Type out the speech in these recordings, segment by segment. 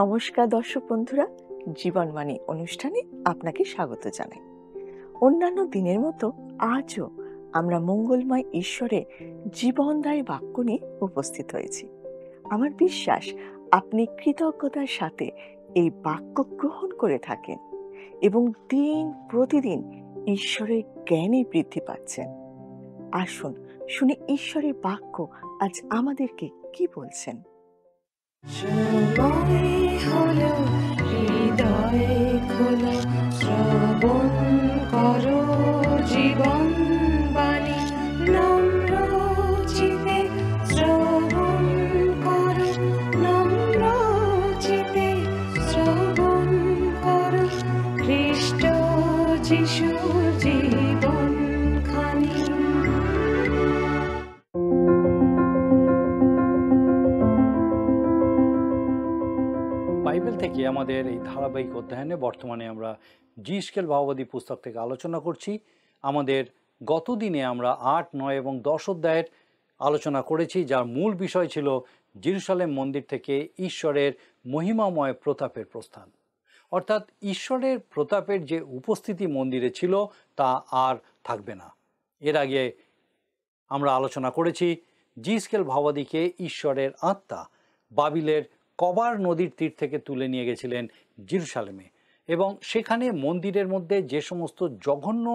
নমস্কার দর্শক বন্ধুরা, জীবনবাণী অনুষ্ঠানে আপনাকে স্বাগত জানাই। অন্যান্য দিনের মতো আজও আমরা মঙ্গলময় ঈশ্বরের জীবনদায়ী বাক্য নিয়ে উপস্থিত হয়েছি। আমার বিশ্বাস আপনি কৃতজ্ঞতার সাথে এই বাক্য গ্রহণ করে থাকেন এবং দিন প্রতিদিন ঈশ্বরের জ্ঞানে বৃদ্ধি পাচ্ছেন। আসুন শুনে ঈশ্বরের বাক্য আজ আমাদেরকে কি বলছেন। সময় হলো হৃদয়ে খোলো, শ্রবণ করো জীবন বাণী, নম্র চিতে শ্রবণ করো, নম্র চিতে শ্রবণ করো, খ্রিস্ট যিশুর জীবন খানি। বাইবেল থেকে আমাদের এই ধারাবাহিক অধ্যয়নে বর্তমানে আমরা জিএসকেল ভাববাদী পুস্তক থেকে আলোচনা করছি। আমাদের গত দিনে আমরা 8, 9 এবং 10 অধ্যায়ের আলোচনা করেছি, যার মূল বিষয় ছিল জেরুজালেম মন্দির থেকে ঈশ্বরের মহিমাময় প্রতাপের প্রস্থান। অর্থাৎ ঈশ্বরের প্রতাপের যে উপস্থিতি মন্দিরে ছিল তা আর থাকবে না। এর আগে আমরা আলোচনা করেছি জিএসকেল ভাববাদীকে ঈশ্বরের আত্মা বাবিলের কবার নদীর তীর থেকে তুলে নিয়ে গেছিলেন জেরুজালেমে, এবং সেখানে মন্দিরের মধ্যে যে সমস্ত জঘন্য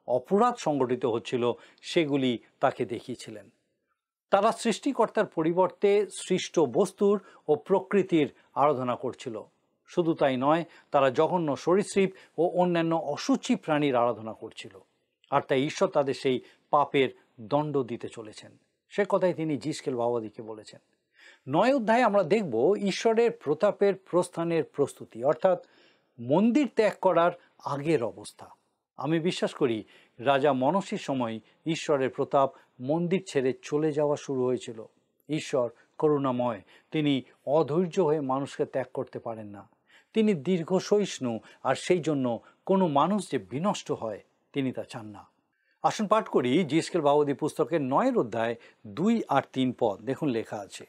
অপরাধ সংগঠিত হচ্ছিল সেগুলি তাকে দেখিয়েছিলেন। তারা সৃষ্টিকর্তার পরিবর্তে সৃষ্ট বস্তুর ও প্রকৃতির আরাধনা করছিল। শুধু তাই নয়, তারা জঘন্য সরীসৃপ ও অন্যান্য অসুচি প্রাণীর আরাধনা করছিল। আর তাই ঈশ্বর তাদের সেই পাপের দণ্ড দিতে চলেছেন, সে কথাই তিনি জিএসকেল ভাববাদীকে বলেছেন। 9 অধ্যায়ে আমরা দেখব ঈশ্বরের প্রতাপের প্রস্থানের প্রস্তুতি, অর্থাৎ মন্দির ত্যাগ করার আগের অবস্থা। আমি বিশ্বাস করি রাজা মনস্বীর সময় ঈশ্বরের প্রতাপ মন্দির ছেড়ে চলে যাওয়া শুরু হয়েছিল। ঈশ্বর করুণাময়, তিনি অধৈর্য হয়ে মানুষকে ত্যাগ করতে পারেন না। তিনি দীর্ঘ সহিষ্ণু, আর সেই জন্য কোনো মানুষ যে বিনষ্ট হয় তিনি তা চান না। আসুন পাঠ করি জিএসকেল ভাববাদী পুস্তকের 9 অধ্যায় 2 আর 3 পদ। দেখুন, লেখা আছে,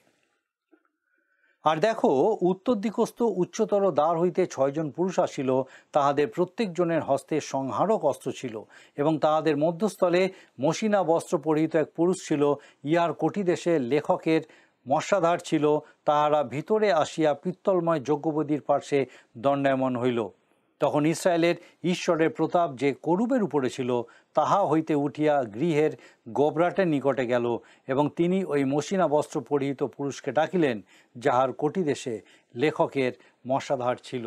আর দেখো, উত্তর দিকস্থ উচ্চতর দ্বার হইতে 6 জন পুরুষ আসিল, তাহাদের প্রত্যেকজনের হস্তে সংহারক অস্ত্র ছিল, এবং তাহাদের মধ্যস্থলে মসিনা বস্ত্র পরিহিত এক পুরুষ ছিল, ইহার কটিদেশে লেখকের মশাধার ছিল। তাহারা ভিতরে আসিয়া পিত্তলময় যজ্ঞবেদীর পার্শ্বে দণ্ডায়মান হইল। তখন ইসরায়েলের ঈশ্বরের প্রতাপ যে করুবের উপরে ছিল তাহা হইতে উঠিয়া গৃহের গোবরাটের নিকটে গেল, এবং তিনি ওই মসিনা বস্ত্র পরিহিত পুরুষকে ডাকিলেন, যাহার কটিদেশে লেখকের মশাধার ছিল।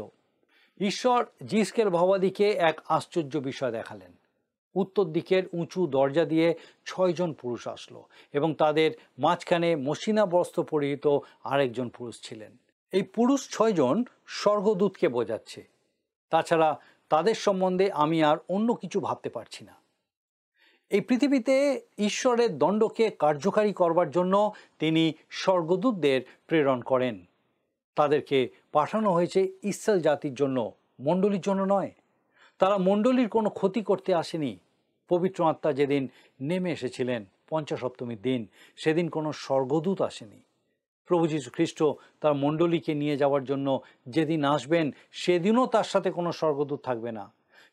ঈশ্বর জিএসকেল ভাববাদীকে এক আশ্চর্য বিষয় দেখালেন। উত্তর দিকের উঁচু দরজা দিয়ে 6 জন পুরুষ আসলো, এবং তাদের মাঝখানে মসিনা বস্ত্র পরিহিত আরেকজন পুরুষ ছিলেন। এই পুরুষ 6 জন স্বর্গদূতকে বোঝাচ্ছে। তাছাড়া তাদের সম্বন্ধে আমি আর অন্য কিছু ভাবতে পারছি না। এই পৃথিবীতে ঈশ্বরের দণ্ডকে কার্যকারী করবার জন্য তিনি স্বর্গদূতদের প্রেরণ করেন। তাদেরকে পাঠানো হয়েছে ইসরায়েল জাতির জন্য, মণ্ডলীর জন্য নয়। তারা মণ্ডলীর কোনো ক্ষতি করতে আসেনি। পবিত্র আত্মা যেদিন নেমে এসেছিলেন পঞ্চসপ্তমীর দিন, সেদিন কোনো স্বর্গদূত আসেনি। প্রভু যীশু খ্রিস্ট তার মণ্ডলীকে নিয়ে যাওয়ার জন্য যেদিন আসবেন, সেদিনও তার সাথে কোনো স্বর্গদূত থাকবে না।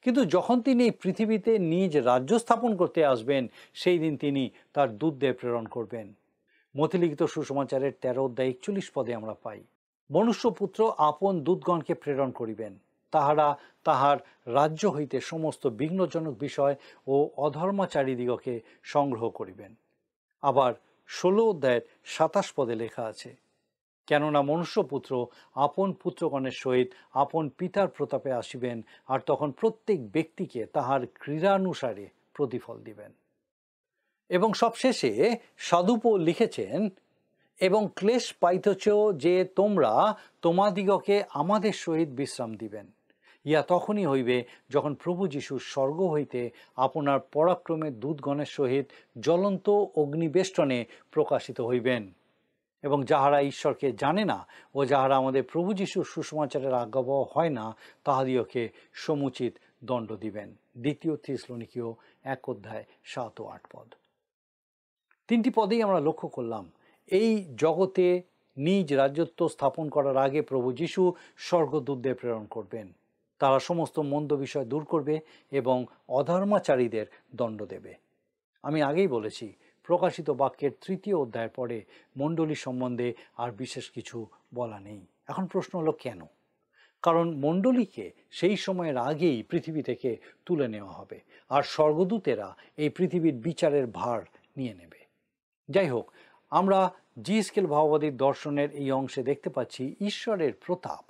কিন্তু যখন তিনি এই পৃথিবীতে নিজ রাজ্য স্থাপন করতে আসবেন, সেই দিন তিনি তার দূতদের প্রেরণ করবেন। মথিলিখিত সুসমাচারের 13 অধ্যায় 41 পদে আমরা পাই, মনুষ্যপুত্র আপন দূতগণকে প্রেরণ করিবেন, তাহারা তাহার রাজ্য হইতে সমস্ত বিঘ্নজনক বিষয় ও অধর্মাচারীদিগকে সংগ্রহ করিবেন। আবার 16 অধ্যায়ের 27 পদে লেখা আছে, কেননা মনুষ্যপুত্র আপন পুত্রগণের সহিত আপন পিতার প্রতাপে আসিবেন, আর তখন প্রত্যেক ব্যক্তিকে তাহার ক্রীড়ানুসারে প্রতিফল দিবেন। এবং সবশেষে সাধুপো লিখেছেন, এবং ক্লেশ পাইতেছ যে তোমরা তোমাদিগকে আমাদের সহিত বিশ্রাম দিবেন। ইয়া তখনই হইবে যখন প্রভু যীশু স্বর্গ হইতে আপনার পরাক্রমের দূতগণের সহিত জ্বলন্ত অগ্নিবেষ্টনে প্রকাশিত হইবেন। এবং যাহারা ঈশ্বরকে জানে না ও যাহারা আমাদের প্রভু যীশুর সুসমাচারের আজ্ঞাবহ হয় না, তাহাদিওকে সমুচিত দণ্ড দিবেন। 2 থেসলোনিকীয় 1 অধ্যায় 7 ও 8 পদ। 3টি পদেই আমরা লক্ষ্য করলাম এই জগতে নিজ রাজত্ব স্থাপন করার আগে প্রভু যীশু স্বর্গদূতদের প্রেরণ করবেন। তারা সমস্ত মন্দ বিষয় দূর করবে এবং অধর্মাচারীদের দণ্ড দেবে। আমি আগেই বলেছি, প্রকাশিত বাক্যের 3য় অধ্যায়ের পরে মণ্ডলী সম্বন্ধে আর বিশেষ কিছু বলা নেই। এখন প্রশ্ন হলো কেন? কারণ মণ্ডলীকে সেই সময়ের আগেই পৃথিবী থেকে তুলে নেওয়া হবে, আর স্বর্গদূতেরা এই পৃথিবীর বিচারের ভার নিয়ে নেবে। যাই হোক, আমরা জিএসকেল ভাওবাদীর দর্শনের এই অংশে দেখতে পাচ্ছি ঈশ্বরের প্রতাপ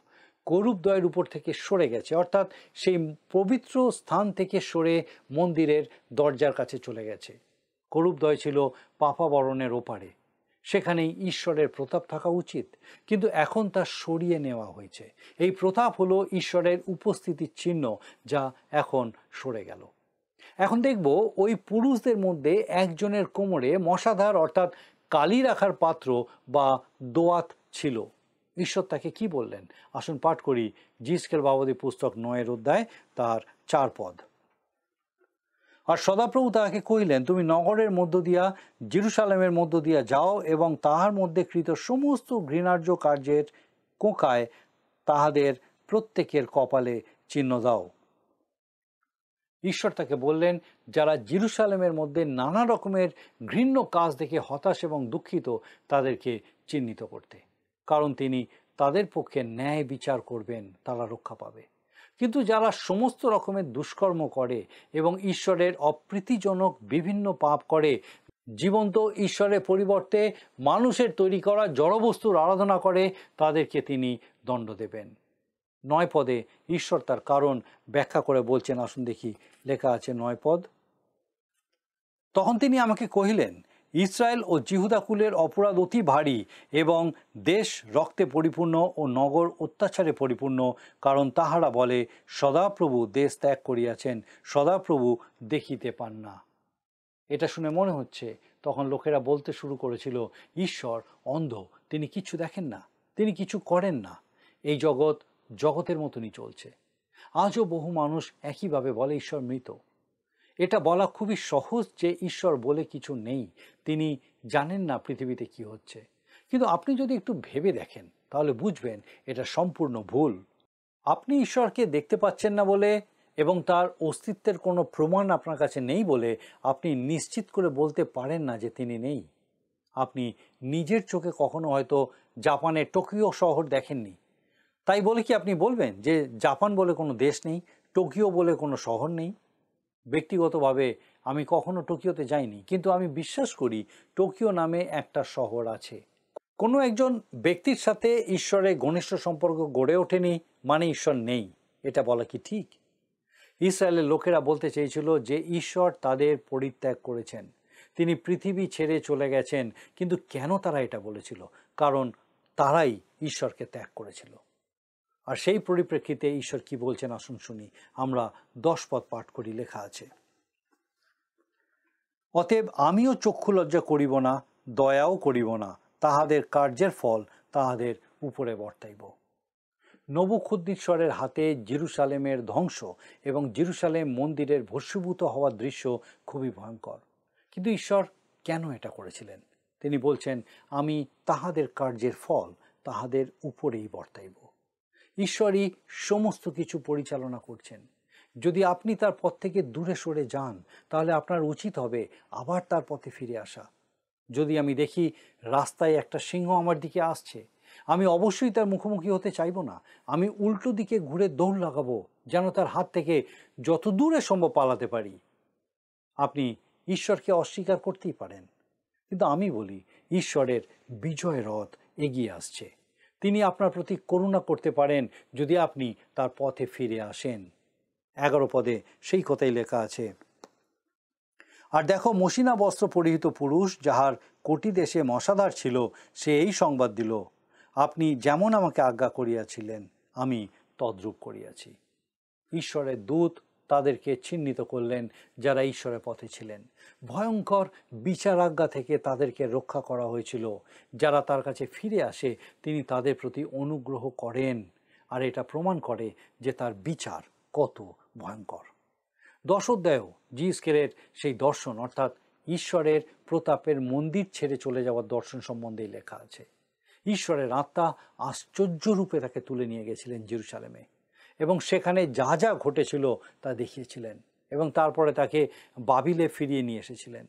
করুবদ্বয়ের উপর থেকে সরে গেছে, অর্থাৎ সেই পবিত্র স্থান থেকে সরে মন্দিরের দরজার কাছে চলে গেছে। করুবদ্বয় ছিল পাপাবরণের ওপারে, সেখানেই ঈশ্বরের প্রতাপ থাকা উচিত, কিন্তু এখন তা সরিয়ে নেওয়া হয়েছে। এই প্রতাপ হলো ঈশ্বরের উপস্থিতির চিহ্ন, যা এখন সরে গেল। এখন দেখব ওই পুরুষদের মধ্যে একজনের কোমরে মশাধার অর্থাৎ কালি রাখার পাত্র বা দোয়াত ছিল। ঈশ্বর তাকে কি বললেন? আসুন পাঠ করি জিএসকেল ভাওবাদী পুস্তক 9 অধ্যায় তার 4 পদ। আর সদাপ্রভু তাহাকে কহিলেন, তুমি নগরের মধ্য দিয়া জেরুসালেমের মধ্য দিয়া যাও এবং তাহার মধ্যে কৃত সমস্ত ঘৃণার্য কার্যের কোঁকায় তাহাদের প্রত্যেকের কপালে চিহ্ন দাও। ঈশ্বর তাকে বললেন, যারা জেরুসালেমের মধ্যে নানা রকমের ঘৃণ্য কাজ দেখে হতাশ এবং দুঃখিত, তাদেরকে চিহ্নিত করতে, কারণ তিনি তাদের পক্ষে ন্যায় বিচার করবেন, তারা রক্ষা পাবে। কিন্তু যারা সমস্ত রকমের দুষ্কর্ম করে এবং ঈশ্বরের অপ্রীতিজনক বিভিন্ন পাপ করে, জীবন্ত ঈশ্বরের পরিবর্তে মানুষের তৈরি করা জড়বস্তুর আরাধনা করে, তাদেরকে তিনি দণ্ড দেবেন। 9 পদে ঈশ্বর তার কারণ ব্যাখ্যা করে বলছেন। আসুন দেখি, লেখা আছে 9 পদ। তখন তিনি আমাকে কহিলেন, ইসরায়েল ও জিহুদা কুলের অপরাধ অতি ভারী এবং দেশ রক্তে পরিপূর্ণ ও নগর অত্যাচারে পরিপূর্ণ, কারণ তাহারা বলে, সদাপ্রভু দেশ ত্যাগ করিয়াছেন, সদাপ্রভু দেখিতে পান না। এটা শুনে মনে হচ্ছে তখন লোকেরা বলতে শুরু করেছিল, ঈশ্বর অন্ধ, তিনি কিছু দেখেন না, তিনি কিছু করেন না, এই জগৎ জগতের মতনই চলছে। আজও বহু মানুষ একইভাবে বলে ঈশ্বর মৃত। এটা বলা খুবই সহজ যে ঈশ্বর বলে কিছু নেই, তিনি জানেন না পৃথিবীতে কি হচ্ছে। কিন্তু আপনি যদি একটু ভেবে দেখেন তাহলে বুঝবেন এটা সম্পূর্ণ ভুল। আপনি ঈশ্বরকে দেখতে পাচ্ছেন না বলে এবং তার অস্তিত্বের কোনো প্রমাণ আপনার কাছে নেই বলে আপনি নিশ্চিত করে বলতে পারেন না যে তিনি নেই। আপনি নিজের চোখে কখনো হয়তো জাপানের টোকিও শহর দেখেননি, তাই বলে কি আপনি বলবেন যে জাপান বলে কোনো দেশ নেই, টোকিও বলে কোনো শহর নেই? ব্যক্তিগতভাবে আমি কখনো টোকিওতে যাইনি, কিন্তু আমি বিশ্বাস করি টোকিও নামে একটা শহর আছে। কোনো একজন ব্যক্তির সাথে ঈশ্বরের ঘনিষ্ঠ সম্পর্ক গড়ে ওঠেনি মানে ঈশ্বর নেই, এটা বলা কি ঠিক? ইসরায়েলের লোকেরা বলতে চেয়েছিল যে ঈশ্বর তাদের পরিত্যাগ করেছেন, তিনি পৃথিবী ছেড়ে চলে গেছেন। কিন্তু কেন তারা এটা বলেছিল? কারণ তারাই ঈশ্বরকে ত্যাগ করেছিল। আর সেই পরিপ্রেক্ষিতে ঈশ্বর কি বলছেন আসুন শুনি। আমরা 10 পদ পাঠ করি, লেখা আছে, অতএব আমিও চক্ষু লজ্জা করিব না, দয়াও করিব না, তাহাদের কার্যের ফল তাহাদের উপরে বর্তাইব। নবুখদ্নেছরের হাতে জেরুসালেমের ধ্বংস এবং জেরুসালেম মন্দিরের ভস্মীভূত হওয়ার দৃশ্য খুবই ভয়ঙ্কর। কিন্তু ঈশ্বর কেন এটা করেছিলেন? তিনি বলছেন, আমি তাহাদের কার্যের ফল তাহাদের উপরেই বর্তাইব। ঈশ্বরই সমস্ত কিছু পরিচালনা করছেন। যদি আপনি তার পথ থেকে দূরে সরে যান, তাহলে আপনার উচিত হবে আবার তার পথে ফিরে আসা। যদি আমি দেখি রাস্তায় একটা সিংহ আমার দিকে আসছে, আমি অবশ্যই তার মুখোমুখি হতে চাইব না। আমি উল্টো দিকে ঘুরে দৌড় লাগাবো, যেন তার হাত থেকে যত দূরে সম্ভব পালাতে পারি। আপনি ঈশ্বরকে অস্বীকার করতেই পারেন, কিন্তু আমি বলি ঈশ্বরের বিজয় রথ এগিয়ে আসছে। তিনি আপনার প্রতি করুণা করতে পারেন যদি আপনি তার পথে ফিরে আসেন। 11 পদে সেই কথাই লেখা আছে, আর দেখো, মসিনা বস্ত্র পরিহিত পুরুষ, যাহার কোটি দেশে মশাধার ছিল, সে এই সংবাদ দিল, আপনি যেমন আমাকে আজ্ঞা করিয়াছিলেন আমি তদ্রূপ করিয়াছি। ঈশ্বরের দূত তাদেরকে চিহ্নিত করলেন যারা ঈশ্বরের পথে ছিলেন। ভয়ঙ্কর বিচারাজ্ঞা থেকে তাদেরকে রক্ষা করা হয়েছিল। যারা তার কাছে ফিরে আসে তিনি তাদের প্রতি অনুগ্রহ করেন, আর এটা প্রমাণ করে যে তার বিচার কত ভয়ঙ্কর। 10 অধ্যায়েও জিএসকেলের সেই দর্শন অর্থাৎ ঈশ্বরের প্রতাপের মন্দির ছেড়ে চলে যাওয়ার দর্শন সম্বন্ধেই লেখা আছে। ঈশ্বরের আত্মা আশ্চর্য রূপে তাকে তুলে নিয়ে গেছিলেন জেরুজালেমে, এবং সেখানে যা যা ঘটেছিল তা দেখিয়েছিলেন, এবং তারপরে তাকে বাবিলে ফিরিয়ে নিয়ে এসেছিলেন,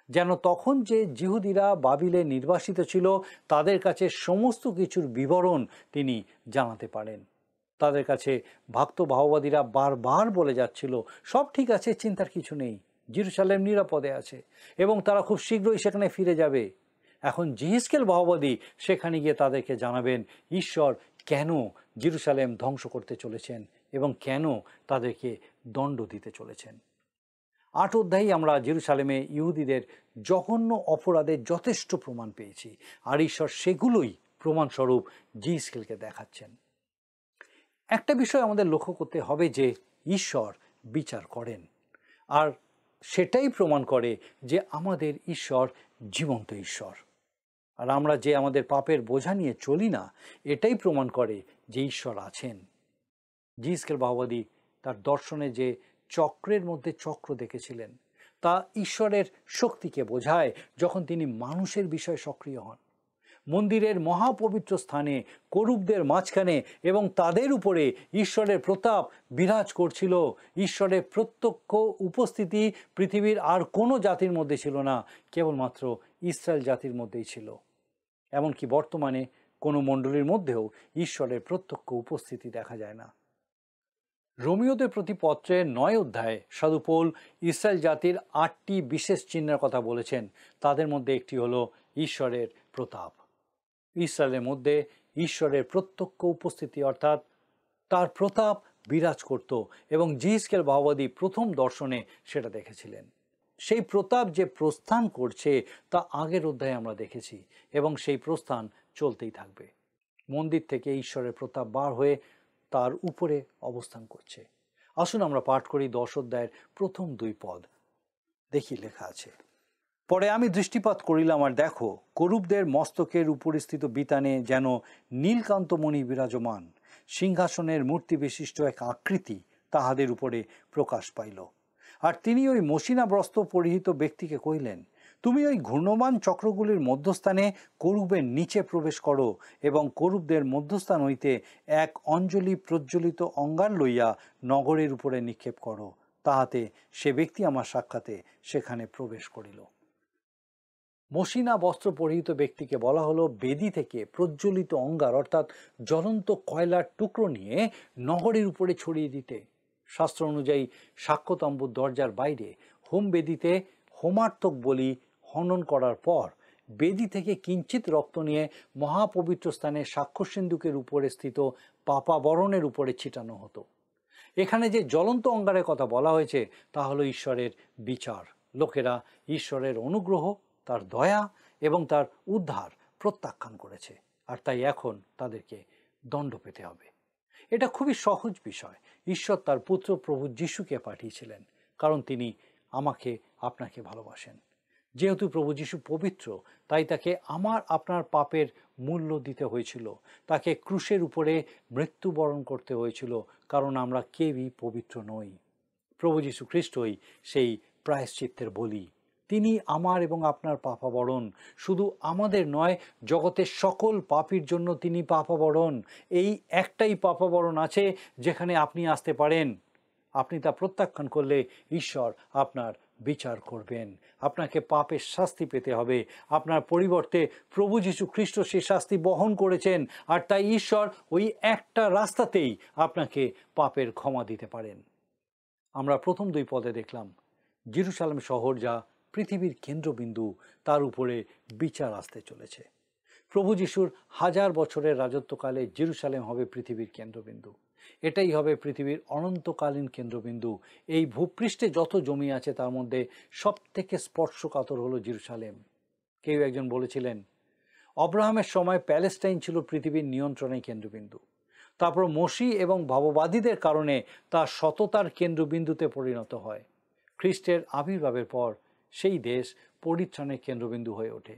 যেন তখন যে জিহুদিরা বাবিলে নির্বাসিত ছিল তাদের কাছে সমস্ত কিছুর বিবরণ তিনি জানাতে পারেন। তাদের কাছে ভক্ত ভাববাদীরা বারবার বলে যাচ্ছিল, সব ঠিক আছে, চিন্তার কিছু নেই, জেরুজালেম নিরাপদে আছে এবং তারা খুব শীঘ্রই সেখানে ফিরে যাবে। এখন যিহিজকেল ভাববাদী সেখানে গিয়ে তাদেরকে জানাবেন ঈশ্বর কেন জেরুজালেম ধ্বংস করতে চলেছেন এবং কেন তাদেরকে দণ্ড দিতে চলেছেন। 8 অধ্যায়ে আমরা জেরুজালেমে ইহুদিদের জঘন্য অপরাধের যথেষ্ট প্রমাণ পেয়েছি, আর ঈশ্বর সেগুলোই প্রমাণস্বরূপ যিহিজকেলকে দেখাচ্ছেন। একটা বিষয় আমাদের লক্ষ্য করতে হবে যে ঈশ্বর বিচার করেন, আর সেটাই প্রমাণ করে যে আমাদের ঈশ্বর জীবন্ত ঈশ্বর। আর আমরা যে আমাদের পাপের বোঝা নিয়ে চলি না, এটাই প্রমাণ করে যে ঈশ্বর আছেন। যিহিজকেল ভাববাদী তার দর্শনে যে চক্রের মধ্যে চক্র দেখেছিলেন, তা ঈশ্বরের শক্তিকে বোঝায় যখন তিনি মানুষের বিষয়ে সক্রিয় হন। মন্দিরের মহাপবিত্র স্থানে করুবদের মাঝখানে এবং তাদের উপরে ঈশ্বরের প্রতাপ বিরাজ করছিল। ঈশ্বরের প্রত্যক্ষ উপস্থিতি পৃথিবীর আর কোনো জাতির মধ্যে ছিল না, কেবলমাত্র ইসরায়েল জাতির মধ্যেই ছিল। এমনকি বর্তমানে কোনো মণ্ডলীর মধ্যেও ঈশ্বরের প্রত্যক্ষ উপস্থিতি দেখা যায় না। রোমীয়দের প্রতি পত্রের 9 অধ্যায়ে সাধু পৌল ইসরায়েল জাতির 8টি বিশেষ চিহ্নের কথা বলেছেন। তাদের মধ্যে একটি হলো ঈশ্বরের প্রতাপ। ইসরায়েলের মধ্যে ঈশ্বরের প্রত্যক্ষ উপস্থিতি, অর্থাৎ তার প্রতাপ বিরাজ করত, এবং যিহিজকেল ভাববাদী প্রথম দর্শনে সেটা দেখেছিলেন। সেই প্রতাপ যে প্রস্থান করছে তা আগের অধ্যায়ে আমরা দেখেছি, এবং সেই প্রস্থান চলতেই থাকবে। মন্দির থেকে ঈশ্বরের প্রতাপ বার হয়ে তার উপরে অবস্থান করছে। আসুন আমরা পাঠ করি 10 অধ্যায়ের প্রথম 2 পদ। দেখি, লেখা আছে, পরে আমি দৃষ্টিপাত করিলাম, আর দেখো, করুবদের মস্তকের উপরিস্থিত বিতানে যেন নীলকান্তমণি বিরাজমান, সিংহাসনের মূর্তি বিশিষ্ট এক আকৃতি তাহাদের উপরে প্রকাশ পাইল। আর তিনি ওই মসিনা বস্ত্র পরিহিত ব্যক্তিকে কহিলেন, তুমি ওই ঘূর্ণমান চক্রগুলির মধ্যস্থানে করুবের নিচে প্রবেশ করো, এবং করুবদের মধ্যস্থান হইতে এক অঞ্জলি প্রজ্বলিত অঙ্গার লইয়া নগরের উপরে নিক্ষেপ করো। তাহাতে সে ব্যক্তি আমার সাক্ষাতে সেখানে প্রবেশ করিল। মসিনা বস্ত্র পরিহিত ব্যক্তিকে বলা হলো বেদি থেকে প্রজ্বলিত অঙ্গার, অর্থাৎ জ্বলন্ত কয়লার টুকরো নিয়ে নগরের উপরে ছড়িয়ে দিতে। শাস্ত্র অনুযায়ী সাক্ষ্যতম্বুর দরজার বাইরে হোম বেদিতে হোমার্থক বলি হনন করার পর বেদি থেকে কিঞ্চিত রক্ত নিয়ে মহাপবিত্র স্থানে সাক্ষ্য সিন্ধুকের উপরে স্থিত পাপাবরণের উপরে ছিটানো হতো। এখানে যে জ্বলন্ত অঙ্গারের কথা বলা হয়েছে তা হলো ঈশ্বরের বিচার। লোকেরা ঈশ্বরের অনুগ্রহ, তার দয়া এবং তার উদ্ধার প্রত্যাখ্যান করেছে, আর তাই এখন তাদেরকে দণ্ড পেতে হবে। এটা খুবই সহজ বিষয়। ঈশ্বর তার পুত্র প্রভু যিশুকে পাঠিয়েছিলেন, কারণ তিনি আমাকে আপনাকে ভালোবাসেন। যেহেতু প্রভু যিশু পবিত্র, তাই তাকে আমার আপনার পাপের মূল্য দিতে হয়েছিল। তাকে ক্রুশের উপরে মৃত্যুবরণ করতে হয়েছিল, কারণ আমরা কেউই পবিত্র নই। প্রভু যিশু খ্রিস্টই সেই প্রায়শ্চিত্তের বলি। তিনি আমার এবং আপনার পাপাবরণ, শুধু আমাদের নয়, জগতের সকল পাপীর জন্য তিনি পাপাবরণ। এই একটাই পাপাবরণ আছে যেখানে আপনি আসতে পারেন। আপনি তা প্রত্যাখ্যান করলে ঈশ্বর আপনার বিচার করবেন। আপনাকে পাপের শাস্তি পেতে হবে। আপনার পরিবর্তে প্রভু যীশু খ্রিস্ট সেই শাস্তি বহন করেছেন, আর তাই ঈশ্বর ওই একটা রাস্তাতেই আপনাকে পাপের ক্ষমা দিতে পারেন। আমরা প্রথম 2 পদে দেখলাম জেরুজালেম শহর, যা পৃথিবীর কেন্দ্রবিন্দু, তার উপরে বিচার আসতে চলেছে। প্রভু যিশুর 1000 বছরের রাজত্বকালে জেরুজালেম হবে পৃথিবীর কেন্দ্রবিন্দু। এটাই হবে পৃথিবীর অনন্তকালীন কেন্দ্রবিন্দু। এই ভূপৃষ্ঠে যত জমি আছে তার মধ্যে সব থেকে স্পর্শকাতর হলো জেরুজালেম। কেউ একজন বলেছিলেন, অব্রাহামের সময় প্যালেস্টাইন ছিল পৃথিবীর নিয়ন্ত্রণের কেন্দ্রবিন্দু। তারপর মসি এবং ভাববাদীদের কারণে তা সততার কেন্দ্রবিন্দুতে পরিণত হয়। খ্রিস্টের আবির্ভাবের পর সেই দেশ পরিত্রাণের কেন্দ্রবিন্দু হয়ে ওঠে।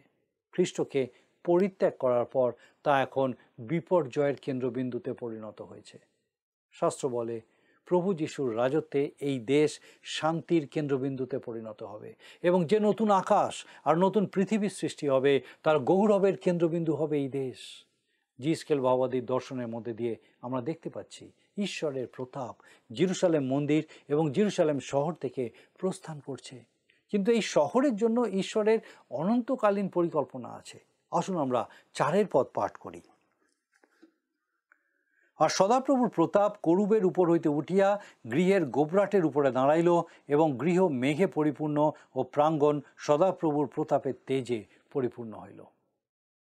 খ্রিস্টকে পরিত্যাগ করার পর তা এখন বিপর্যয়ের কেন্দ্রবিন্দুতে পরিণত হয়েছে। শাস্ত্র বলে, প্রভু যিশুর রাজত্বে এই দেশ শান্তির কেন্দ্রবিন্দুতে পরিণত হবে এবং যে নতুন আকাশ আর নতুন পৃথিবীর সৃষ্টি হবে তার গৌরবের কেন্দ্রবিন্দু হবে এই দেশ। জিএসকেল ভাওবাদীর দর্শনের মধ্যে দিয়ে আমরা দেখতে পাচ্ছি ঈশ্বরের প্রতাপ জেরুসালেম মন্দির এবং জেরুসালেম শহর থেকে প্রস্থান করছে, কিন্তু এই শহরের জন্য ঈশ্বরের অনন্তকালীন পরিকল্পনা আছে। আসুন আমরা 4 পদ পাঠ করি। আর সদাপ্রভুর প্রতাপ করুবের উপর হইতে উঠিয়া গৃহের গোবরাটের উপরে দাঁড়াইল এবং গৃহ মেঘে পরিপূর্ণ ও প্রাঙ্গণ সদাপ্রভুর প্রতাপের তেজে পরিপূর্ণ হইল।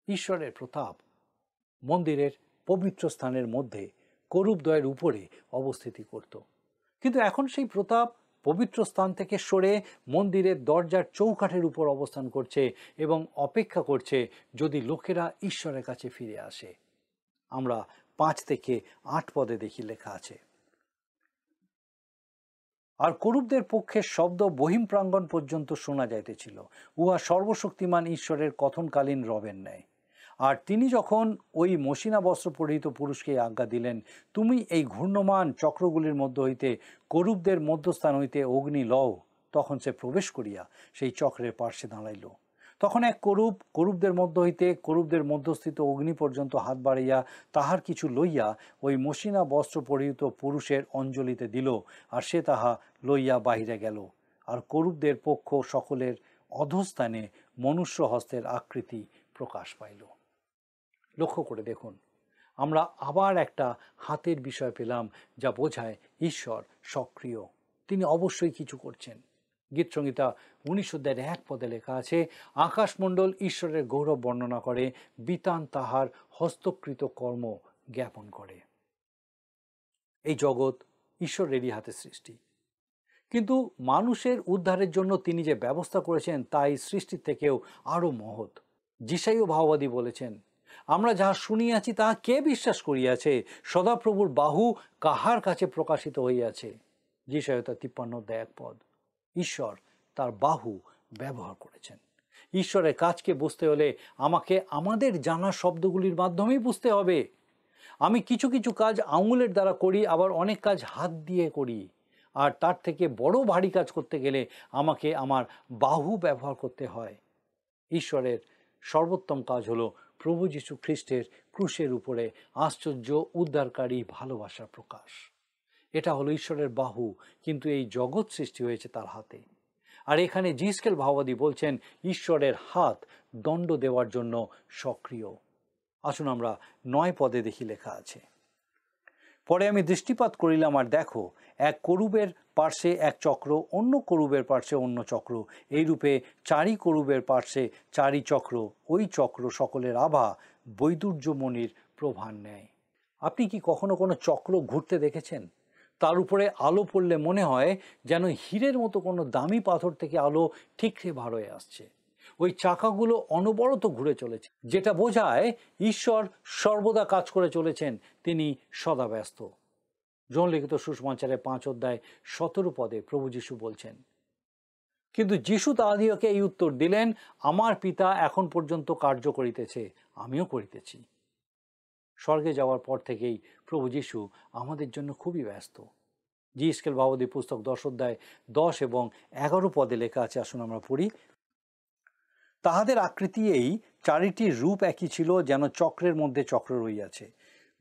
ঈশ্বরের প্রতাপ মন্দিরের পবিত্র স্থানের মধ্যে করুবদ্বয়ের উপরে অবস্থিতি করত, কিন্তু এখন সেই প্রতাপ পবিত্র স্থান থেকে সরে মন্দিরের দরজার চৌকাঠের উপর অবস্থান করছে এবং অপেক্ষা করছে যদি লোকেরা ঈশ্বরের কাছে ফিরে আসে। আমরা 5 থেকে 8 পদে দেখি লেখা আছে, আর করুবদের পক্ষে শব্দ বহিম প্রাঙ্গণ পর্যন্ত শোনা যাইতেছিল, উহা সর্বশক্তিমান ঈশ্বরের কথনকালীন রবের ন্যায়। আর তিনি যখন ওই মসিনা বস্ত্র পরিহিত পুরুষকে আজ্ঞা দিলেন, তুমি এই ঘূর্ণমান চক্রগুলির মধ্য হইতে করুবদের মধ্যস্থান হইতে অগ্নি লও, তখন সে প্রবেশ করিয়া সেই চক্রের পার্শ্বে দাঁড়াইল। তখন এক করুবদের মধ্য হইতে করুবদের মধ্যস্থিত অগ্নি পর্যন্ত হাত বাড়াইয়া তাহার কিছু লইয়া ওই মসিনা বস্ত্র পরিহিত পুরুষের অঞ্জলিতে দিল, আর সে তাহা লইয়া বাহিরে গেল। আর করুবদের পক্ষ সকলের অধস্থানে মনুষ্য হস্তের আকৃতি প্রকাশ পাইল। লক্ষ্য করে দেখুন, আমরা আবার একটা হাতের বিষয় পেলাম যা বোঝায় ঈশ্বর সক্রিয়, তিনি অবশ্যই কিছু করছেন। গীতসংহিতা 19 অধ্যায়ের 1 পদে লেখা আছে, আকাশমণ্ডল ঈশ্বরের গৌরব বর্ণনা করে, বিতান তাহার হস্তকৃত কর্ম জ্ঞাপন করে। এই জগৎ ঈশ্বরেরই হাতে সৃষ্টি, কিন্তু মানুষের উদ্ধারের জন্য তিনি যে ব্যবস্থা করেছেন তাই সৃষ্টির থেকেও আরো মহৎ। যিশাইও ভাওবাদী বলেছেন, আমরা যাহা শুনিয়াছি তাহা কে বিশ্বাস করিয়াছে? সদাপ্রভুর বাহু কাহার কাছে প্রকাশিত হইয়াছে? যিশাইয়া 53 অধ্যায় 1 পদ। ঈশ্বর তার বাহু ব্যবহার করেছেন। ঈশ্বরের কাজকে বুঝতে হলে আমাকে আমাদের জানা শব্দগুলির মাধ্যমেই বুঝতে হবে। আমি কিছু কিছু কাজ আঙুলের দ্বারা করি, আবার অনেক কাজ হাত দিয়ে করি, আর তার থেকে বড় ভারী কাজ করতে গেলে আমাকে আমার বাহু ব্যবহার করতে হয়। ঈশ্বরের সর্বোত্তম কাজ হলো প্রভু যীশু খ্রিস্টের ক্রুশের উপরে আশ্চর্য উদ্ধারকারী ভালোবাসার প্রকাশ। এটা হলো ঈশ্বরের বাহু, কিন্তু এই জগৎ সৃষ্টি হয়েছে তার হাতে। আর এখানে জিএসকেল ভাওবাদী বলছেন ঈশ্বরের হাত দণ্ড দেওয়ার জন্য সক্রিয়। আসুন আমরা 9 পদে দেখি লেখা আছে, পরে আমি দৃষ্টিপাত করিলাম, আর দেখো এক করুবের পার্শ্বে এক চক্র, অন্য করুবের পার্শ্বে অন্য চক্র, এইরূপে 4 করুবের পার্শ্বে 4 চক্র, ওই চক্র সকলের আভা বৈদুর্যমণির প্রভার ন্যায়। আপনি কি কখনো কোনো চক্র ঘুরতে দেখেছেন? তার উপরে আলো পড়লে মনে হয় যেন হীরের মতো কোনো দামি পাথর থেকে আলো ঠিকরে বার হয়ে আসছে। ওই চাকাগুলো অনবরত ঘুরে চলেছে, যেটা বোঝায় ঈশ্বর সর্বদা কাজ করে চলেছেন, তিনি সদা ব্যস্ত। জন লিখিত সুসমাচারে 5 অধ্যায় 17 পদে প্রভু যীশু বলছেন, কিন্তু যীশু তাহাদিগকে এই উত্তর দিলেন, আমার পিতা এখন পর্যন্ত কার্য করিতেছে, আমিও করিতেছি। স্বর্গে যাওয়ার পর থেকেই প্রভু যীশু আমাদের জন্য খুবই ব্যস্ত। জিএসকেল ভাওবাদী পুস্তক 10 অধ্যায় 10 এবং 11 পদে লেখা আছে, আসুন আমরা পড়ি। তাহাদের আকৃতি এই 4টি রূপ একই ছিল, যেন চক্রের মধ্যে চক্র রইয়াছে।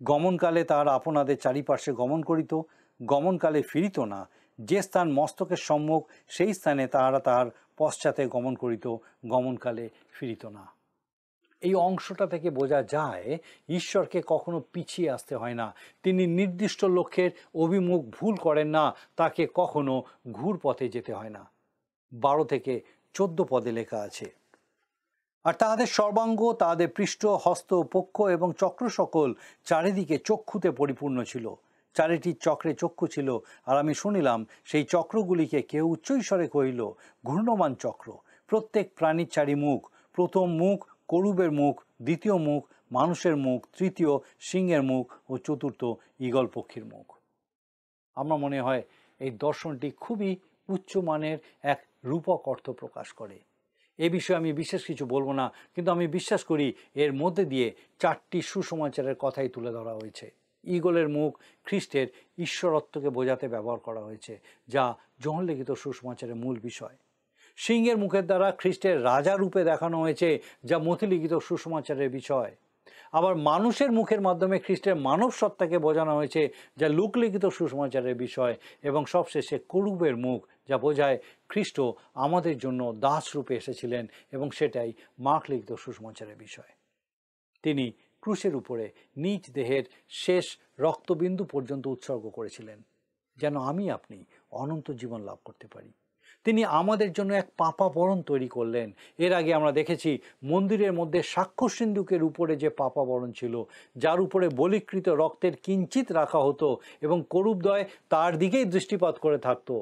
গমনকালে তাহারা আপনাদের চারিপার্শ্বে গমন করিত, গমনকালে ফিরিত না। যে স্থান মস্তকের সম্মুখ সেই স্থানে তাহারা তাহার পশ্চাতে গমন করিত, গমনকালে ফিরিত না। এই অংশটা থেকে বোঝা যায় ঈশ্বরকে কখনো পিছিয়ে আসতে হয় না, তিনি নির্দিষ্ট লক্ষ্যের অভিমুখ ভুল করেন না, তাকে কখনো ঘুর পথে যেতে হয় না। 12 থেকে 14 পদে লেখা আছে, আর তাহাদের সর্বাঙ্গ, তাহাদের পৃষ্ঠ, হস্ত, পক্ষ এবং চক্র সকল চারিদিকে চক্ষুতে পরিপূর্ণ ছিল। 4টি চক্রে চক্ষু ছিল, আর আমি শুনিলাম সেই চক্রগুলিকে কেউ উচ্চৈস্বরে কহিল, ঘূর্ণমান চক্র। প্রত্যেক প্রাণীর 4 মুখ, প্রথম মুখ করুবের মুখ, দ্বিতীয় মুখ মানুষের মুখ, তৃতীয় সিংহের মুখ ও চতুর্থ ঈগল পক্ষীর মুখ। আমার মনে হয় এই দর্শনটি খুবই উচ্চমানের এক রূপক অর্থ প্রকাশ করে। এ বিষয়ে আমি বিশেষ কিছু বলবো না, কিন্তু আমি বিশ্বাস করি এর মধ্যে দিয়ে 4টি সুসমাচারের কথাই তুলে ধরা হয়েছে। ঈগলের মুখ খ্রিস্টের ঈশ্বরত্বকে বোঝাতে ব্যবহার করা হয়েছে, যা যোহন লিখিত সুসমাচারের মূল বিষয়। সিংহের মুখের দ্বারা খ্রিস্টের রাজা রূপে দেখানো হয়েছে, যা মথি লিখিত সুসমাচারের বিষয়। আবার মানুষের মুখের মাধ্যমে খ্রিস্টের মানব সত্তাকে বোঝানো হয়েছে, যা লূক লিখিত সুসমাচারের বিষয়। এবং সবশেষে করুবের মুখ, যা বোঝায় খ্রিস্ট আমাদের জন্য দাস রূপে এসেছিলেন, এবং সেটাই মার্ক লিখিত সুসমাচারের বিষয়। তিনি ক্রুশের উপরে নিজ দেহের শেষ রক্তবিন্দু পর্যন্ত উৎসর্গ করেছিলেন, যেন আমি আপনি অনন্ত জীবন লাভ করতে পারি। তিনি আমাদের জন্য এক পাপা বরণ তৈরি করলেন। এর আগে আমরা দেখেছি মন্দিরের মধ্যে সাক্ষ্য সিন্ধুকের উপরে যে পাপা বরণ ছিল, যার উপরে বলিকৃত রক্তের কিঞ্চিত রাখা হতো এবং করুবদ্বয় তার দিকেই দৃষ্টিপাত করে থাকতো।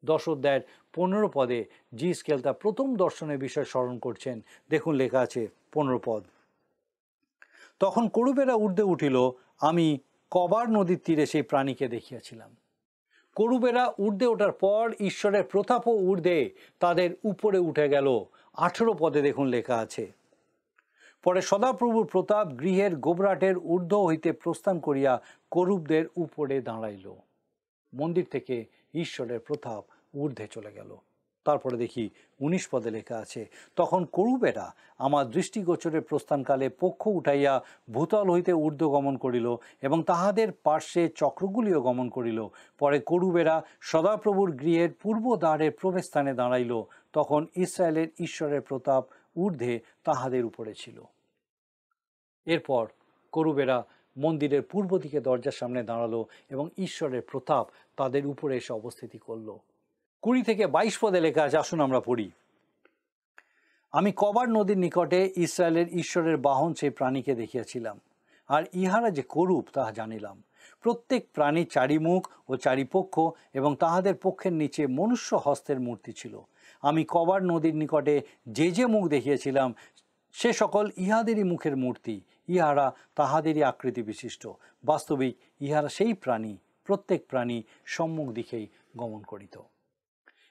10 অধ্যায়ের 15 পদে জিসকেল তার প্রথম দর্শনের বিষয় স্মরণ করছেন। দেখুন, লেখা আছে 15 পদ। তখন করুবেরা ঊর্ধ্বে উঠিল, আমি কবার নদীর তীরে সেই প্রাণীকে দেখিয়াছিলাম। করুবেরা ঊর্ধ্বে ওঠার পর ঈশ্বরের প্রতাপও ঊর্ধ্বে তাদের উপরে উঠে গেল। 18 পদে দেখুন লেখা আছে, পরে সদাপ্রভুর প্রতাপ গৃহের গোবরাটের ঊর্ধ্ব হইতে প্রস্থান করিয়া করুবদের উপরে দাঁড়াইল। মন্দির থেকে ঈশ্বরের প্রতাপ ঊর্ধ্বে চলে গেল। তারপরে দেখি 19 পদে লেখা আছে, তখন করুবেরা আমার দৃষ্টিগোচরের প্রস্থানকালে পক্ষ উঠাইয়া ভূতল হইতে ঊর্ধ্ব গমন করিল এবং তাহাদের পার্শ্বে চক্রগুলিও গমন করিল। পরে করুবেরা সদাপ্রভুর গৃহের পূর্ব দ্বারের প্রবেশস্থানে দাঁড়াইল। তখন ইসরায়েলের ঈশ্বরের প্রতাপ ঊর্ধ্বে তাহাদের উপরে ছিল। এরপর করুবেরা মন্দিরের পূর্ব দিকে দরজার সামনে দাঁড়ালো এবং ঈশ্বরের প্রতাপ তাদের উপরে এসে অবস্থিতি করল। 20 থেকে 22 পদে লেখা আছে, আসুন আমরা পড়ি। আমি কবার নদীর নিকটে ইসরায়েলের ঈশ্বরের বাহন সেই প্রাণীকে দেখিয়াছিলাম, আর ইহারা যে করুব তাহা জানিলাম। প্রত্যেক প্রাণী চারিমুখ ও চারিপক্ষ, এবং তাহাদের পক্ষের নিচে মনুষ্য হস্তের মূর্তি ছিল। আমি কবার নদীর নিকটে যে মুখ দেখিয়েছিলাম, সে সকল ইহাদেরই মুখের মূর্তি, ইহারা তাহাদেরই আকৃতি বিশিষ্ট। বাস্তবিক ইহারা সেই প্রাণী, প্রত্যেক প্রাণী সম্মুখ দিকেই গমন করিত।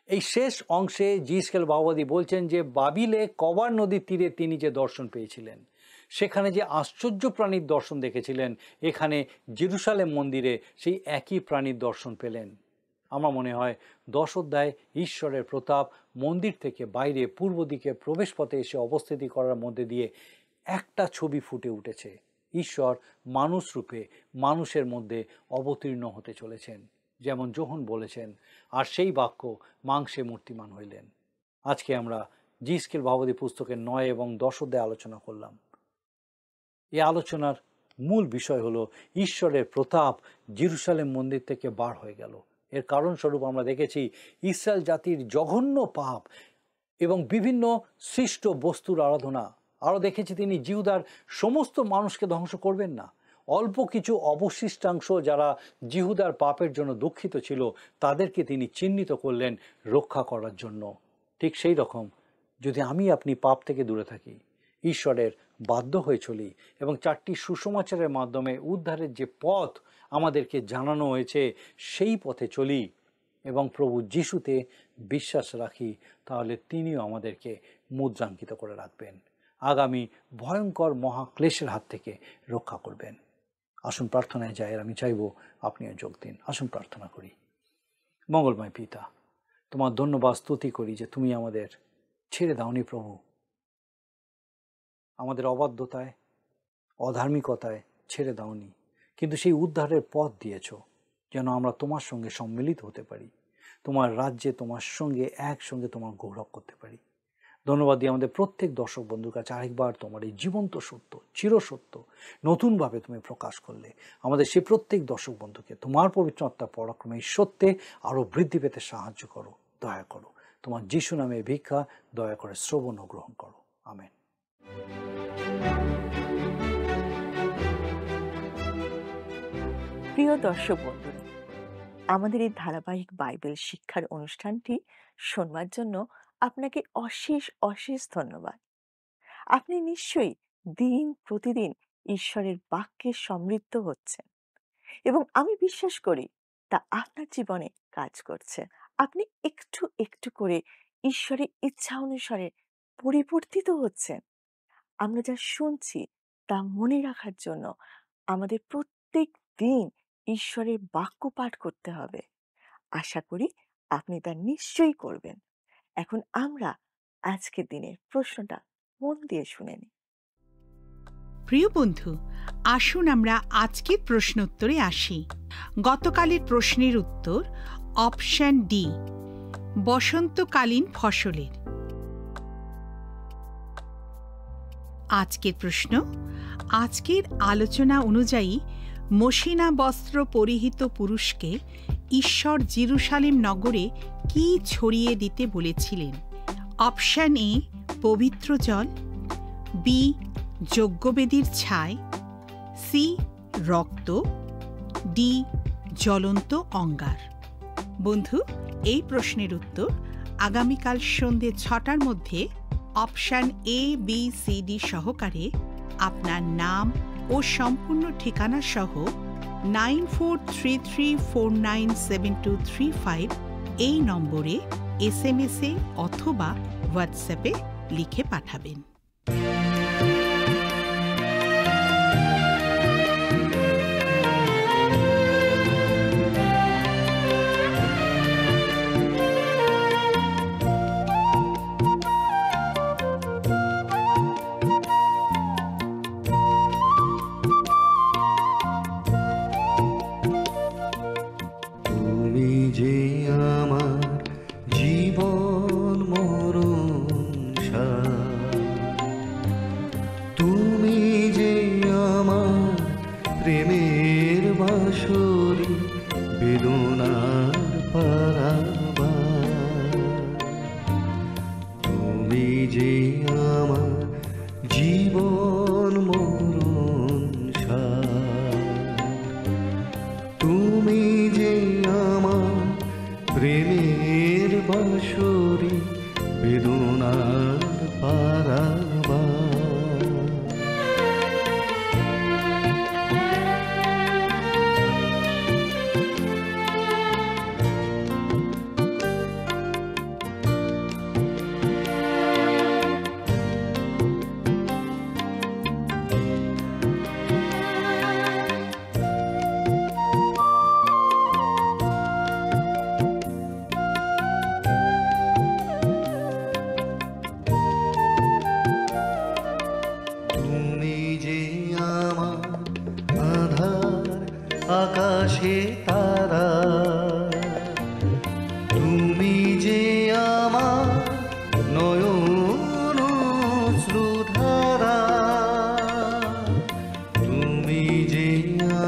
এই শেষ অংশে জিসকেল ভাওবাদী বলছেন যে বাবিলে কবার নদীর তীরে তিনি যে দর্শন পেয়েছিলেন, সেখানে যে আশ্চর্য প্রাণীর দর্শন দেখেছিলেন, এখানে জেরুসালেম মন্দিরে সেই একই প্রাণীর দর্শন পেলেন। আমার মনে হয় 10 অধ্যায় ঈশ্বরের প্রতাপ মন্দির থেকে বাইরে পূর্ব দিকে প্রবেশ পথে এসে অবস্থিতি করার মধ্যে দিয়ে একটা ছবি ফুটে উঠেছে। ঈশ্বর মানুষ রূপে মানুষের মধ্যে অবতীর্ণ হতে চলেছেন, যেমন যোহন বলেছেন, আর সেই বাক্য মাংসে মূর্তিমান হইলেন। আজকে আমরা জিসকেল ভাওবাদী পুস্তকের 9 এবং 10 অধ্যায় আলোচনা করলাম। এই আলোচনার মূল বিষয় হলো ঈশ্বরের প্রতাপ জেরুসালেম মন্দির থেকে বার হয়ে গেল। এর কারণস্বরূপ আমরা দেখেছি ইসরায়েল জাতির জঘন্য পাপ এবং বিভিন্ন সৃষ্ট বস্তুর আরাধনা। আরও দেখেছি তিনি জিহুদার সমস্ত মানুষকে ধ্বংস করবেন না, অল্প কিছু অবশিষ্টাংশ যারা জিহুদার পাপের জন্য দুঃখিত ছিল তাদেরকে তিনি চিহ্নিত করলেন রক্ষা করার জন্য। ঠিক সেই রকম যদি আমি আপনি পাপ থেকে দূরে থাকি, ঈশ্বরের বাধ্য হয়ে চলি এবং 4টি সুসমাচারের মাধ্যমে উদ্ধারের যে পথ আমাদেরকে জানানো হয়েছে সেই পথে চলি এবং প্রভু যিশুতে বিশ্বাস রাখি, তাহলে তিনিও আমাদেরকে মুদ্রাঙ্কিত করে রাখবেন, আগামী ভয়ঙ্কর মহাক্লেশের হাত থেকে রক্ষা করবেন। আসুন প্রার্থনায় যাই, আর আমি চাইব আপনিও যোগ দিন। আসুন প্রার্থনা করি। মঙ্গলময় পিতা, তোমার ধন্যবাদ স্তুতি করি যে তুমি আমাদের ছেড়ে দাওনি প্রভু, আমাদের অবাধ্যতায় অধার্মিকতায় ছেড়ে দাওনি, কিন্তু সেই উদ্ধারের পথ দিয়েছ যেন আমরা তোমার সঙ্গে সম্মিলিত হতে পারি, তোমার রাজ্যে তোমার সঙ্গে একসঙ্গে তোমার গৌরব করতে পারি। ধন্যবাদ দিয়ে আমাদের প্রত্যেক দর্শক বন্ধুর কাছে আরেকবার তোমার এই জীবন্ত সত্য, চিরসত্য নতুনভাবে তুমি প্রকাশ করলে আমাদের সেই প্রত্যেক দর্শক বন্ধুকে তোমার পবিত্র আত্মার পরাক্রমে এই সত্যে আরও বৃদ্ধি পেতে সাহায্য করো, দয়া করো। তোমার যিশু নামে ভিক্ষা দয়া করে শ্রবণ ও গ্রহণ করো। আমেন। প্রিয় দর্শক বন্ধুরা, আমাদের এই ধারাবাহিক বাইবেল শিক্ষার অনুষ্ঠানটি শোনবার জন্য আপনাকে অশেষ অশেষ ধন্যবাদ। আপনি নিশ্চয়ই দিন প্রতিদিন ঈশ্বরের বাক্যে সমৃদ্ধ হচ্ছেন এবং আমি বিশ্বাস করি তা আপনার জীবনে কাজ করছে। আপনি একটু একটু করে ঈশ্বরের ইচ্ছা অনুসারে পরিবর্তিত হচ্ছেন। আমরা যা শুনছি তা মনে রাখার জন্য আমাদের প্রত্যেক দিন ঈশ্বরের বাক্য পাঠ করতে হবে। আশা করি আপনি তা নিশ্চয়ই করবেন। এখন আমরা আজকের দিনের প্রশ্নটা মন দিয়ে শুনে নিই। প্রিয় বন্ধু, আসুন আমরা আজকের প্রশ্ন উত্তরে আসি। গতকালের প্রশ্নের উত্তর অপশন ডি, বসন্তকালীন ফসলের। আজকের প্রশ্ন, আজকের আলোচনা অনুযায়ী মসিনা বস্ত্র পরিহিত পুরুষকে ঈশ্বর জেরুসালেম নগরে কি ছড়িয়ে দিতে বলেছিলেন? অপশন এ, পবিত্র জল, বি, যজ্ঞবেদীর ছাই, সি, রক্ত, ডি, জ্বলন্ত অঙ্গার। বন্ধু, এই প্রশ্নের উত্তর আগামীকাল সন্ধ্যে 6টার মধ্যে option A, B, C, D সহকারে আপনার নাম ও সম্পূর্ণ ঠিকানা সহ 9433497235 এই নম্বরে SMS-এ অথবা হোয়াটসঅ্যাপে লিখে পাঠাবেন। তুমি যে আমার জীবন মরণ সার, তুমি যে আমার প্রেমের বাঁশরি, বেদনার পারাবার। তুমি যে আমার জীবন মরণ সার, তুমি যে আমার প্রেমের বাঁশরি, বেদনার পারাবার। তুমি যে আমার আধার, আকাশে তারা, তুমি যে আমার নয়ন অশ্রুধারা, তুমি যে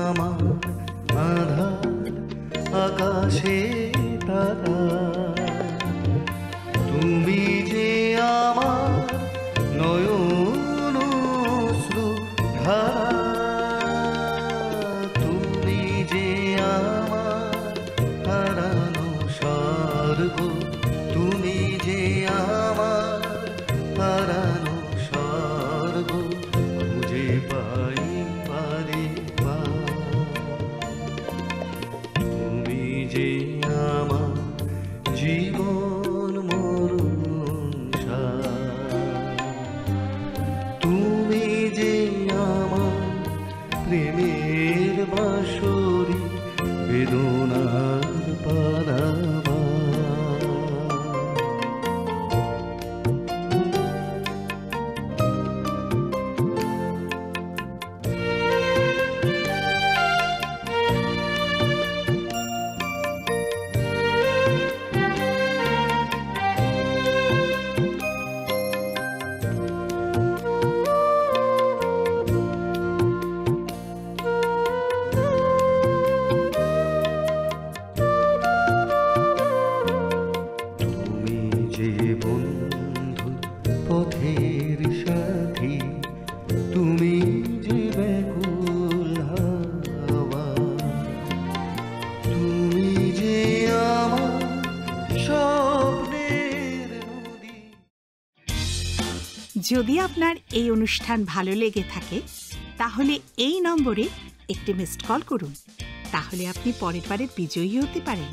আমার আধার, আকাশে তারা, তুমি যে আমার নয়ন অশ্রুধারা, তুমি যে আমার হারানো স্বর্গ, তুমি যে আমার হারানো স্বর্গ, খুঁজে পাই পারে পার। তুমি যে আমার জীবন মরণ সার, তুমি যে আমার প্রেমের বাঁশরি, বেদনার পারাবার। তুমি যে বন্ধু পথের সাথী, তুমি যে ব্যাকুল হাওয়া, তুমি যে আমার স্বপ্নের নদী। যদি আপনার এই অনুষ্ঠান ভালো লেগে থাকে তাহলে এই নম্বরে একটি মিসড কল করুন। তাহলে আপনি পরের বারের বিজয়ী হতে পারেন।